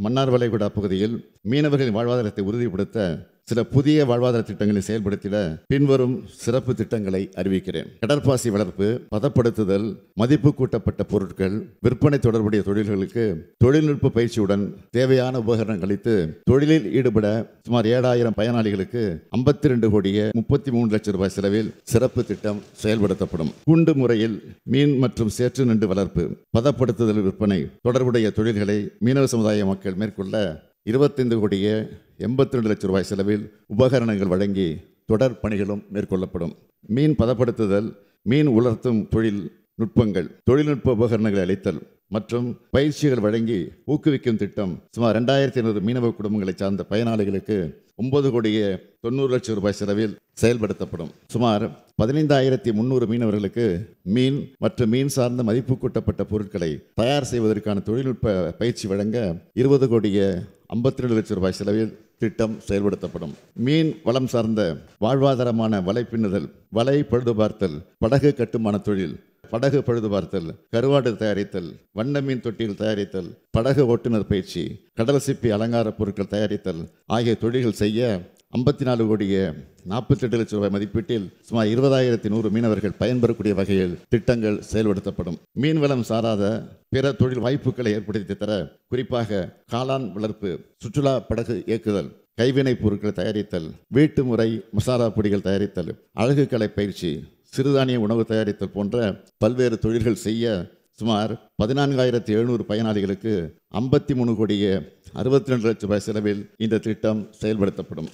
மன்னார் வளைகுடா பகுதியில் மீனவர்களின் வாழ்வாதாரத்தை உறுதிப்படுத்த சில புதிய வாழ்வாதார திட்டங்களை செயல்படுத்திட பின்வரும் சிறப்பு திட்டங்களை அறிவிக்கிறேன். கடற்பாசி வளர்ப்பு, பதப்படுத்துதல், மதிப்பு கூட்டப்பட்ட பொருட்கள் விற்பனை தொடர்புடைய தொழில்களுக்கு தொழில்நுட்ப பயிற்சியுடன் தேவையான உபகரணங்கள் அளித்து தொழிலில் ஈடுபட சுமார் 7000 பயனாளிகளுக்கு 52 கோடியே 33 லட்சம் ரூபாய் செலவில் சிறப்பு திட்டம் செயல்படுத்தப்படும். கூண்டு முறையில் மீன் மற்றும் சேற்று நண்டு வளர்ப்பு, பதப்படுத்துதல், விற்பனை தொடர்புடைய தொழில்களை மீனவ சமுதாய மக்கள் மேற்கொள்ள 25 கோடியே 82 லட்சம் ரூபாய் செலவில் உபகரணங்கள் வழங்கி தொடர் பணிகளும் மேற்கொள்ளப்படும். மீன் பதப்படுத்துதல், மீன் உலர்த்தும் தொழில் நுட்பங்கள், தொழில்நுட்ப உபகரணங்களை அளித்தல் மற்றும் பயிற்சிகள் வழங்கி ஊக்குவிக்கும் திட்டம் சுமார் 2500 மீனவ குடும்பங்களை சார்ந்த பயனாளிகளுக்கு 9 கோடியே 90 லட்சம் ரூபாய் செலவில் செயல்படுத்தப்படும். சுமார் 15,300 மீனவர்களுக்கு மீன் மற்றும் மீன் சார்ந்த மதிப்பு கூட்டப்பட்ட பொருட்களை தயார் செய்வதற்கான தொழில்நுட்ப பயிற்சி வழங்க 20 கோடியே 52 லட்சம் ரூபாய் செலவில் திட்டம் செயல்படுத்தப்படும். மீன் வளம் சார்ந்த வாழ்வாதாரமான வலை பின்னுதல், வலை பழுது பார்த்தல், படகு கட்டுமான தொழில், படகு பழுது பார்த்தல், கருவாடு தயாரித்தல், வண்ண மீன் தொட்டிகள் தயாரித்தல், படகு ஓட்டுநர் பயிற்சி, கடல் சிப்பி அலங்கார பொருட்கள் தயாரித்தல் ஆகிய தொழில்கள் செய்ய 54 கோடியே 48 லட்சம் ரூபாய் மதிப்பீட்டில் சுமார் 20,100 மீனவர்கள் பயன்பெறக்கூடிய வகையில் திட்டங்கள் செயல்படுத்தப்படும். மீன்வளம் சாராத பிற தொழில் வாய்ப்புகளை ஏற்படுத்தி தர குறிப்பாக காளான் வளர்ப்பு, சுற்றுலா படகு இயக்குதல், கைவினை பொருட்கள் தயாரித்தல், வீட்டு முறை மசாலா பொடிகள் தயாரித்தல், அழகு கலை பயிற்சி, சிறுதானிய உணவு தயாரித்தல் போன்ற பல்வேறு தொழில்கள் செய்ய சுமார் 14,700 பயனாளிகளுக்கு 53 கோடியே 62 லட்சம் ரூபாய் செலவில் இந்த திட்டம் செயல்படுத்தப்படும்.